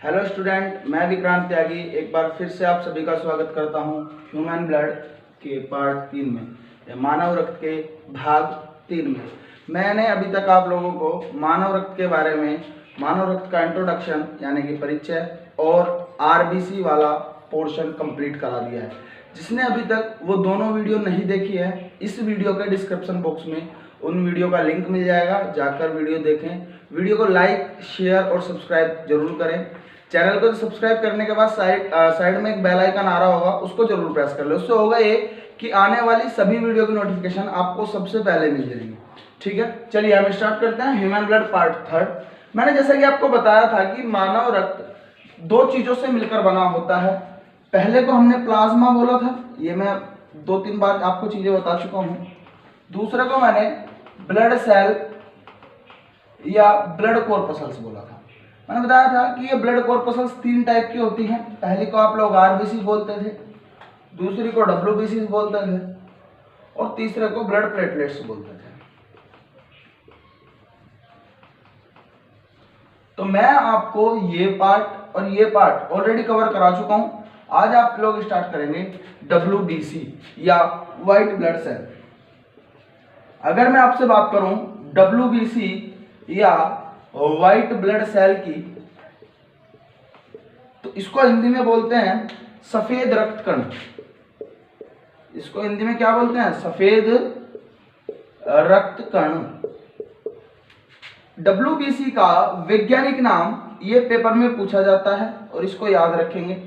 Hello student, मैं विक्रांत त्यागी एक बार फिर से आप सभी का स्वागत करता हूं ह्यूमन ब्लड के पार्ट 3 में, मानव रक्त के भाग 3 में। मैंने अभी तक आप लोगों को मानव रक्त के बारे में, मानव रक्त का इंट्रोडक्शन यानी कि परिचय और आरबीसी वाला पोर्शन कंप्लीट करा दिया है। जिसने अभी तक वो दोनों वीडियो नहीं देखी है, इस वीडियो के डिस्क्रिप्शन बॉक्स में उन वीडियो का लिंक मिल जाएगा, जाकर वीडियो देखें। वीडियो को लाइक, शेयर और सब्सक्राइब जरूर करें। चैनल को सब्सक्राइब करने के बाद साइड में एक बेल आइकन आ रहा होगा, उसको जरूर प्रेस कर लो। उससे होगा ये कि आने वाली सभी वीडियो की नोटिफिकेशन आपको सबसे पहले मिल जाएगी। ठीक है, चलिए हम स्टार्ट करते हैं ह्यूमन ब्लड पार्ट 3। मैंने जैसा कि आपको बताया था कि मानव रक्त दो चीजों से मिलकर बना होता है। पहले को हमने प्लाज्मा बोला था, ये मैं 2-3 बार आपको चीजें बता चुका हूँ। दूसरे को मैंने ब्लड सेल या ब्लड कॉर्पसल्स बोला था। मैंने बताया था कि ये ब्लड कॉर्पसल्स 3 टाइप की होती हैं। पहली को आप लोग आरबीसी बोलते थे, दूसरी को डब्ल्यूबीसी बोलते थे और तीसरे को ब्लड प्लेटलेट्स बोलते थे। तो मैं आपको ये पार्ट और ये पार्ट ऑलरेडी कवर करा चुका हूं। आज आप लोग स्टार्ट करेंगे डब्ल्यूबीसी या व्हाइट ब्लड सेल। अगर मैं आपसे बात करूं डब्ल्यूबीसी या व्हाइट ब्लड सेल की, तो इसको हिंदी में बोलते हैं सफेद रक्त कण। इसको हिंदी में क्या बोलते हैं? सफेद रक्त कण। डब्ल्यूबीसी का वैज्ञानिक नाम ये पेपर में पूछा जाता है और इसको याद रखेंगे।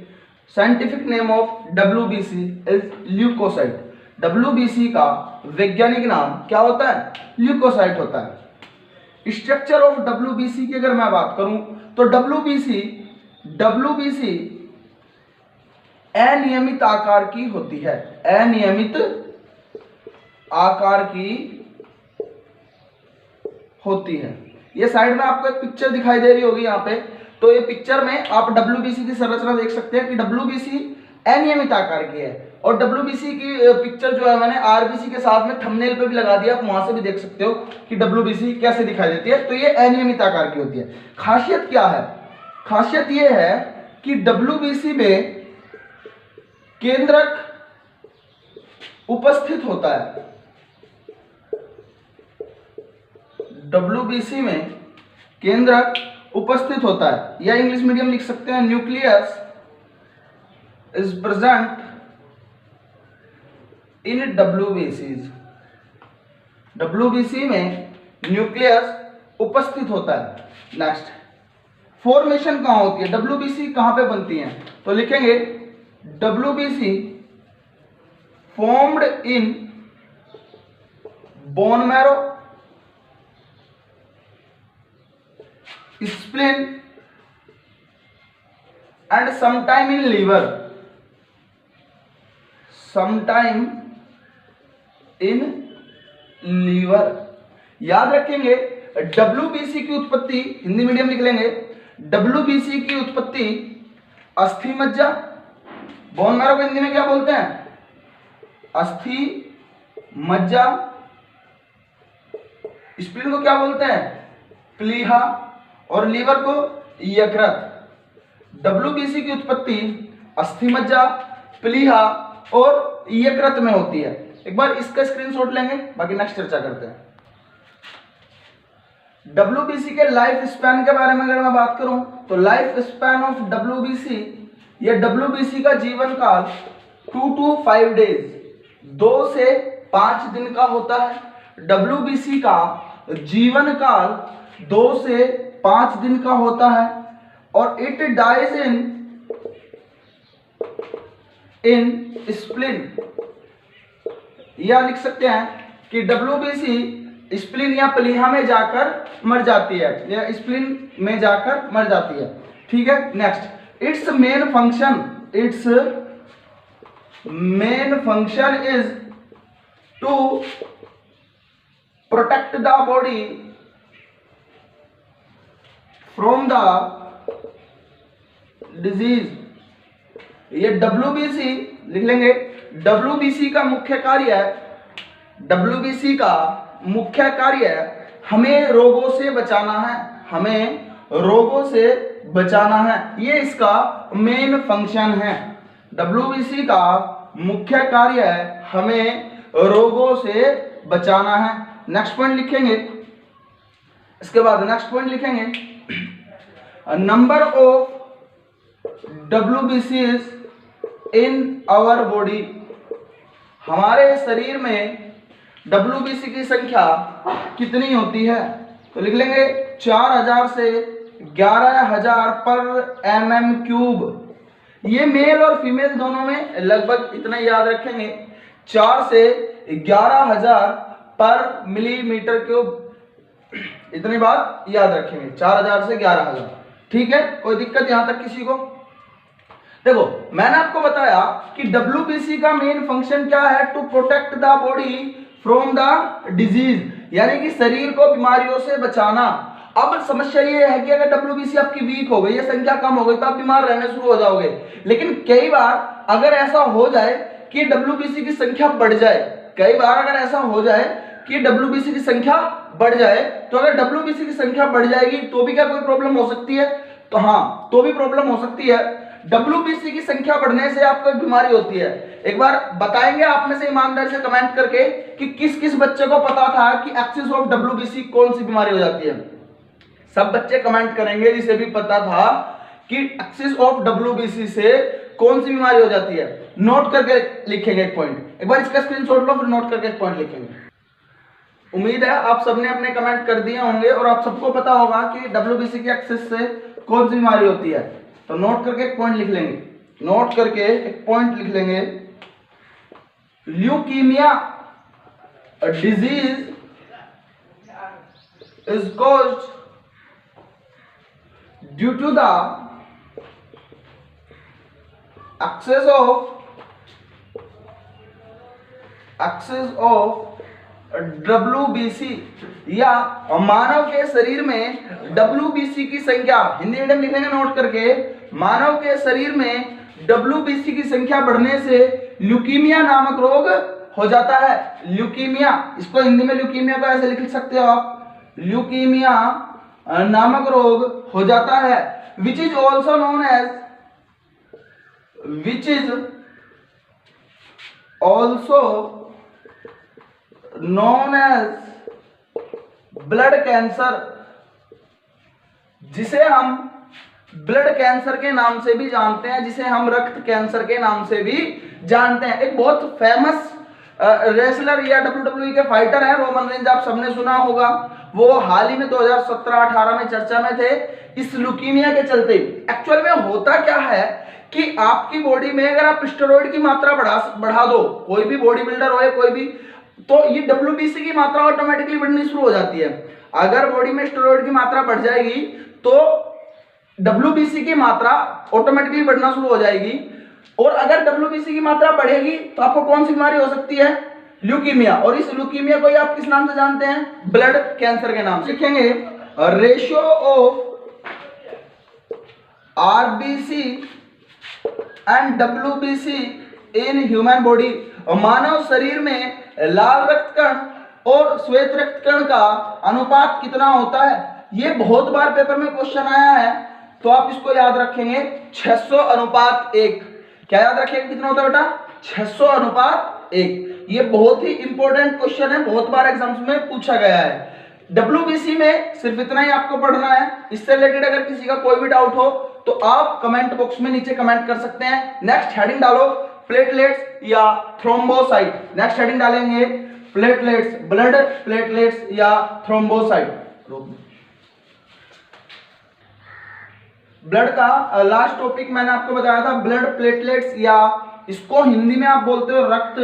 Scientific name of WBC is leucocyte. WBC का वैज्ञानिक नाम क्या होता है? ल्यूकोसाइट होता है। स्ट्रक्चर ऑफ डब्ल्यूबीसी की अगर मैं बात करूं तो डब्ल्यूबीसी अनियमित आकार की होती है। अनियमित आकार की होती है। ये साइड में आपको एक पिक्चर दिखाई दे रही होगी यहाँ पे। तो ये पिक्चर में आप डब्ल्यूबीसी की संरचना देख सकते हैं कि डब्ल्यूबीसी अनियमित आकार की है। और डब्ल्यूबीसी की पिक्चर जो है मैंने आरबीसी के साथ में थंबनेल पे भी लगा दिया, आप वहां से भी देख सकते हो कि डब्ल्यूबीसी कैसे दिखाई देती है। तो ये अनियमित आकार की होती है। खासियत क्या है? खासियत ये है कि डब्ल्यूबीसी में केंद्रक उपस्थित होता है। डब्ल्यूबीसी में केंद्रक उपस्थित होता है, या इंग्लिश मीडियम लिख सकते हैं न्यूक्लियस इज प्रेजेंट इन डब्ल्यूबीसीज। डब्ल्यूबीसी में न्यूक्लियस उपस्थित होता है। नेक्स्ट, फॉर्मेशन कहां होती है? डब्ल्यूबीसी कहां पे बनती है? तो लिखेंगे WBC formed in bone marrow, spleen and sometime in liver. Sometime in liver. याद रखेंगे डब्ल्यूबीसी की उत्पत्ति, हिंदी मीडियम लिख लेंगे, डब्ल्यूबीसी की उत्पत्ति अस्थि मज्जा, बोन मैरो को हिंदी में क्या बोलते हैं? अस्थि मज्जा। स्प्लीन को क्या बोलते हैं? प्लीहा। और लीवर को यकृत। डब्ल्यूबीसी की उत्पत्ति अस्थि मज्जा, प्लीहा और यकृत में होती है। एक बार इसका स्क्रीनशॉट लेंगे, बाकी नेक्स्ट चर्चा करते हैं। डब्ल्यूबीसी के लाइफ स्पैन के बारे में अगर मैं बात करूं तो लाइफ स्पैन ऑफ डब्ल्यूबीसी या डब्ल्यूबीसी का जीवन काल 2 to 5 डेज, 2 से 5 दिन का होता है। डब्ल्यूबीसी का जीवन काल 2 से 5 दिन का होता है और इट डाइज इन स्प्लीन, या लिख सकते हैं कि डब्ल्यूबीसी स्प्लीन या प्लीहा में जाकर मर जाती है, या स्प्लीन में जाकर मर जाती है। ठीक है, next, its main function is to protect the body from the disease. ये डब्ल्यूबीसी लिख लेंगे, डब्ल्यूबीसी का मुख्य कार्य है, डब्ल्यूबीसी का मुख्य कार्य हमें रोगों से बचाना है, हमें रोगों से बचाना है, ये इसका मेन फंक्शन है। WBC का मुख्य कार्य है हमें रोगों से बचाना है। नेक्स्ट पॉइंट लिखेंगे, इसके बाद नेक्स्ट पॉइंट लिखेंगे, number of WBCs in our body. हमारे शरीर में WBC की संख्या कितनी होती है? तो लिख लेंगे 4000 से 11000 पर mm³। ये मेल और फीमेल दोनों में लगभग इतना याद रखेंगे, 4 से 11000 पर मिलीमीटर क्यूब, इतनी बात याद रखेंगे, 4000 से 11000। ठीक है, कोई दिक्कत यहां तक किसी को? देखो मैंने आपको बताया कि WBC का मेन फंक्शन क्या है, to protect the body from the disease, यानी कि शरीर को बीमारियों से बचाना। अब समस्या ये है कि अगर WBC आपकी वीक हो गई या संख्या कम हो गई तो आप बीमार रहने शुरू हो जाओगे। लेकिन कई बार अगर ऐसा हो जाए कि WBC की संख्या बढ़ जाए, कई बार अगर ऐसा हो जाए कि WBC की संख्या बढ़ जाए, तो अगर WBC की संख्या बढ़ जाएगी तो भी क्या कोई प्रॉब्लम हो सकती है? तो हाँ, तो भी प्रॉब्लम हो सकती है। WBC की संख्या बढ़ने से आपको एक बीमारी होती है। एक बार बताएंगे आप में से ईमानदारी से कमेंट करके कि किस किस बच्चे को पता था कि एक्सेस ऑफ WBC कौन सी बीमारी हो जाती है। सब बच्चे कमेंट करेंगे जिसे भी पता था कि एक्सेस ऑफ WBC से कौन सी बीमारी हो जाती है। नोट करके लिखेंगे एक पॉइंट, एक बार इसका स्क्रीनशॉट लो, फिर नोट करके एक पॉइंट लिखेंगे। उम्मीद है आप सबने अपने कमेंट कर दिए होंगे और आप सबको पता होगा कि WBC की एक्सेस से कौन सी बीमारी होती है। तो नोट करके एक पॉइंट लिख लेंगे, नोट करके एक पॉइंट लिख लेंगे, leukaemia disease is caused due to the excess of WBC, या मानव के शरीर में WBC की संख्या, हिंदी मीडियम लिखेंगे नोट करके, मानव के शरीर में WBC की संख्या बढ़ने से ल्यूकीमिया नामक रोग हो जाता है। ल्यूकीमिया, इसको हिंदी में ल्यूकीमिया को ऐसे लिख सकते हो आप, ल्यूकीमिया नामक रोग हो जाता है, which is also known as blood cancer, जिसे हम ब्लड कैंसर के नाम से भी जानते हैं, जिसे हम रक्त कैंसर के नाम से भी जानते हैं। एक बहुत फेमस रेसलर या WWE के फाइटर हैं, रोमन रेंज, आप सबने सुना होगा। वो हाल ही में 2017-18 में चर्चा में थे इस ल्यूकीमिया के चलते। एक्चुअल में होता क्या है कि आपकी बॉडी में अगर आप स्टेरॉइड की मात्रा बढ़ा दो, कोई भी बॉडी बिल्डर हो या कोई भी, तो ये WBC की मात्रा ऑटोमेटिकली बढ़नी शुरू हो जाती है। अगर बॉडी में स्टेरॉइड की मात्रा बढ़ जाएगी तो WBC की मात्रा ऑटोमेटिकली बढ़ना शुरू हो जाएगी। और अगर WBC की मात्रा बढ़ेगी तो आपको कौन सी बीमारी हो सकती है? ल्यूकीमिया। और इस ल्यूकीमिया को आप किस नाम से जानते हैं? ब्लड कैंसर के नाम से। लिखेंगे ratio of RBC and WBC in human body, मानव शरीर में लाल रक्त कण और श्वेत रक्त कण का अनुपात कितना होता है? ये बहुत बार पेपर में क्वेश्चन आया है, तो आप इसको याद रखेंगे 600:1। क्या याद रखेंगे, कितना होता है बेटा? 600:1। ये बहुत ही इंपॉर्टेंट क्वेश्चन है, बहुत बार एग्जाम्स में पूछा गया है। WBC में सिर्फ इतना ही आपको पढ़ना है। इससे रिलेटेड अगर किसी का कोई भी डाउट हो तो आप कमेंट बॉक्स में नीचे कमेंट कर सकते हैं। नेक्स्ट हेडिंग डालो प्लेटलेट्स या थ्रोम्बोसाइट। नेक्स्ट हेडिंग डालेंगे प्लेटलेट्स, ब्लड प्लेटलेट्स या थ्रोम्बोसाइट। ब्लड का लास्ट टॉपिक मैंने आपको बताया था ब्लड प्लेटलेट्स, या इसको हिंदी में आप बोलते हो रक्त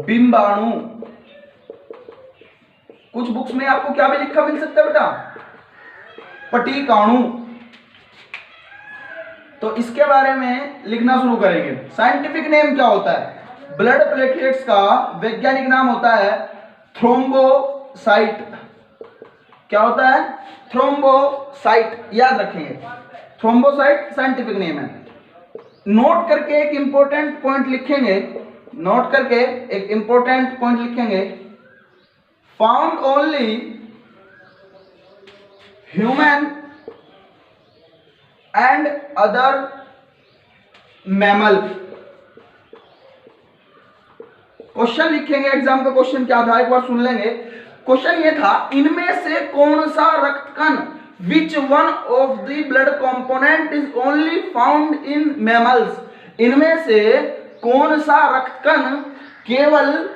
बिंबाणु। कुछ बुक्स में आपको क्या भी लिखा मिल सकता है बेटा? पटीकाणु। तो इसके बारे में लिखना शुरू करेंगे। साइंटिफिक नेम क्या होता है? ब्लड प्लेटलेट्स का वैज्ञानिक नाम होता है थ्रोम्बोसाइट। क्या होता है? थ्रोम्बोसाइट। याद रखेंगे, थ्रोम्बोसाइट साइंटिफिक नेम है। नोट करके एक इंपॉर्टेंट पॉइंट लिखेंगे, नोट करके एक इंपॉर्टेंट पॉइंट लिखेंगे, found only human and other mammal. Question लिखेंगे, एग्जाम का क्वेश्चन क्या था एक बार सुन लेंगे। क्वेश्चन ये था, इनमें से कौन सा रक्त कण, which one of the blood component is only found in mammals. इनमें से कौन सा रक्त कण केवल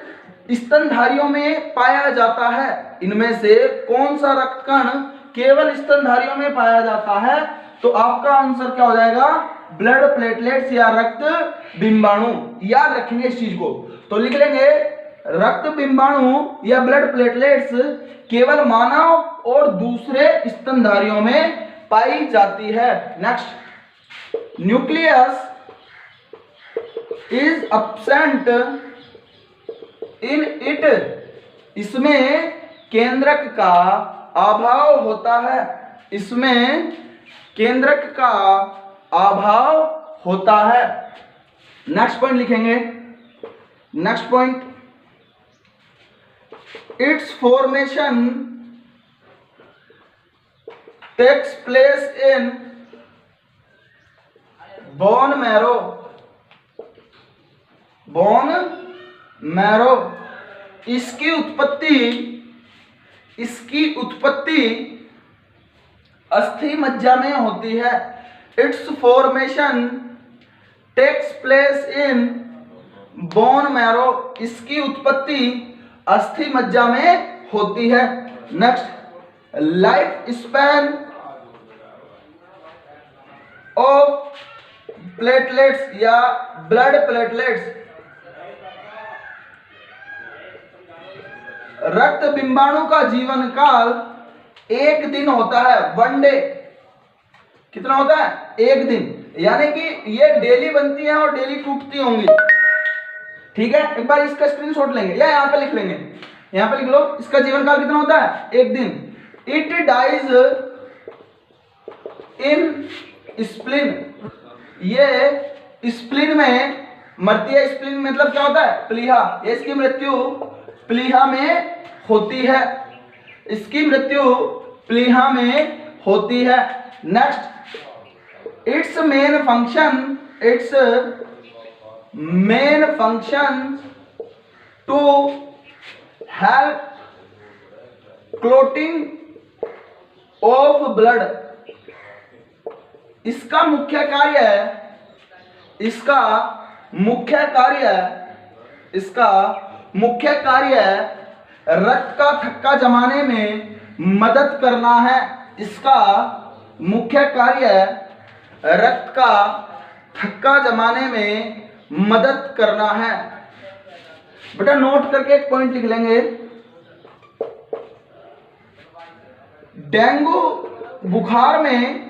स्तनधारियों में पाया जाता है। इनमें से कौन सा रक्त कण केवल स्तनधारियों में पाया जाता है। तो आपका आंसर क्या हो जाएगा, ब्लड प्लेटलेट्स या रक्त बिंबाणु। याद रखेंगे इस चीज को, तो लिख लेंगे रक्त बिंबाणु या ब्लड प्लेटलेट्स केवल मानव और दूसरे स्तनधारियों में पाई जाती है। Next, nucleus is absent in it. इसमें केंद्रक का अभाव होता है। इसमें केंद्रक का अभाव होता है। नेक्स्ट पॉइंट लिखेंगे, next point, its formation takes place in bone marrow. Bone marrow, इसकी उत्पत्ति अस्थि मज्जा में होती है। Its formation takes place in bone marrow, इसकी उत्पत्ति अस्थि मज्जा में होती है। Next, life span of platelets या ब्लड प्लेटलेट्स। रक्त बिंबाणु का जीवन काल 1 दिन होता है, 1 डे। कितना होता है, 1 दिन। यानी कि ये डेली बनती है और डेली टूटती होंगी। ठीक है, एक बार इसका स्क्रीनशॉट लेंगे या यहां पे लिख लेंगे, यहां पे लिख लो। इसका जीवन काल कितना होता है, 1 दिन। इट डाइज इन स्प्लीन, ये स्प्लीन में मरती है। स्प्लीन मतलब क्या होता है, प्लीहा। इसकी मृत्यु प्लीहा में होती है। इसकी मृत्यु प्लीहा में होती है। Next, its main function to help clotting of blood. इसका मुख्य कार्य रक्त का थक्का जमाने में मदद करना है। इसका मुख्य कार्य रक्त का थक्का जमाने में मदद करना है। बेटा नोट करके एक पॉइंट लिख लेंगे, डेंगू बुखार में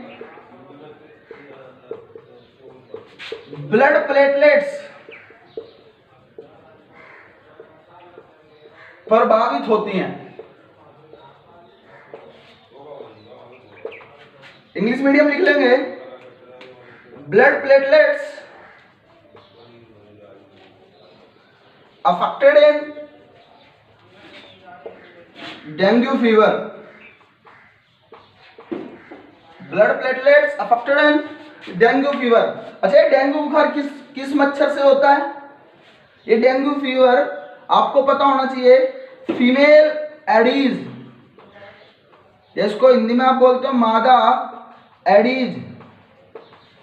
ब्लड प्लेटलेट्स प्रभावित होती हैं। इंग्लिश मीडियम लिख लेंगे, blood platelets affected in dengue fever. Blood platelets affected in dengue fever. अच्छा, डेंगू बुखार किस मच्छर से होता है? ये डेंगू फीवर आपको पता होना चाहिए, फीमेल एडीज, जिसको हिंदी में आप बोलते हो मादा एडीज।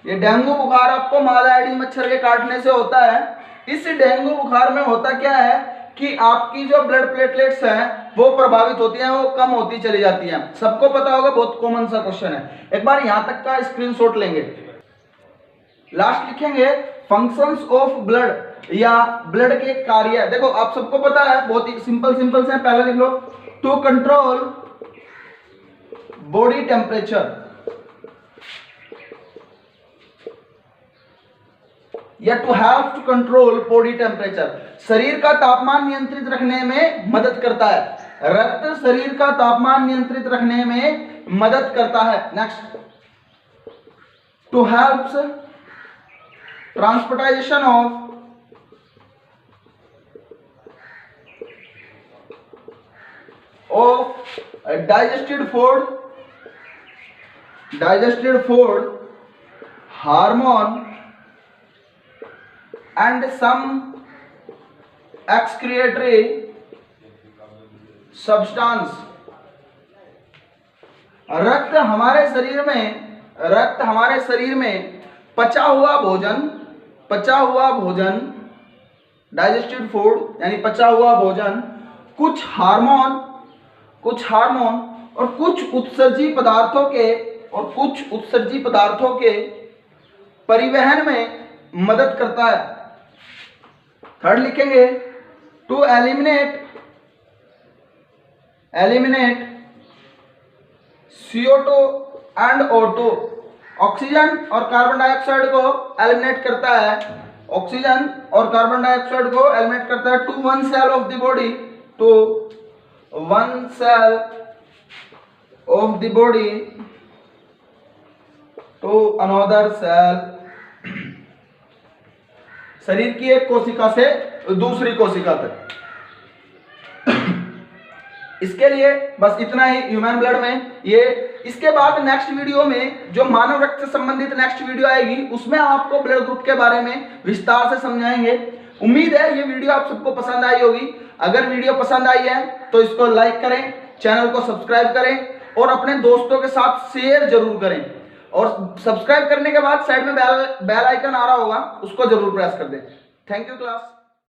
ये डेंगू बुखार आपको मादा एडीज मच्छर के काटने से होता है। इस डेंगू बुखार में होता क्या है कि आपकी जो ब्लड प्लेटलेट्स हैं वो प्रभावित होती हैं, वो कम होती चली जाती हैं। सबको पता होगा, बहुत कॉमन सा क्वेश्चन है। एक बार यहां तक का स्क्रीनशॉट लेंगे। लास्ट लिखेंगे फंक्शंस ऑफ ब्लड या ब्लड के कार्य। देखो आप सबको पता है, बहुत ही सिंपल से है। पहले लिख लो, टू कंट्रोल बॉडी टेम्परेचर या to help to control body temperature. शरीर का तापमान नियंत्रित रखने में मदद करता है। रक्त शरीर का तापमान नियंत्रित रखने में मदद करता है। Next, to helps transportation of digested food hormone and some excretory substance. रक्त हमारे शरीर में पचा हुआ भोजन डाइजेस्टेड फूड यानी पचा हुआ भोजन, कुछ हार्मोन और कुछ उत्सर्जी पदार्थों के परिवहन में मदद करता है। थर्ड लिखेंगे, to eliminate CO2 and O2। Oxygen और कार्बन डाइऑक्साइड को एलिमिनेट करता है, to one cell of the body to another cell. शरीर की एक कोशिका से दूसरी कोशिका तक। इसके लिए बस इतना ही ह्यूमन ब्लड में ये। इसके बाद नेक्स्ट वीडियो में जो मानव रक्त से संबंधित नेक्स्ट वीडियो आएगी उसमें आपको ब्लड ग्रुप के बारे में विस्तार से समझाएंगे। उम्मीद है ये वीडियो आप सबको पसंद आई होगी। अगर वीडियो पसंद आई है तो इसको लाइक करें, चैनल को सब्सक्राइब करें और अपने दोस्तों के साथ शेयर जरूर करें। और सब्सक्राइब करने के बाद साइड में बेल आइकन आ रहा होगा, उसको जरूर प्रेस कर दें। Thank you class.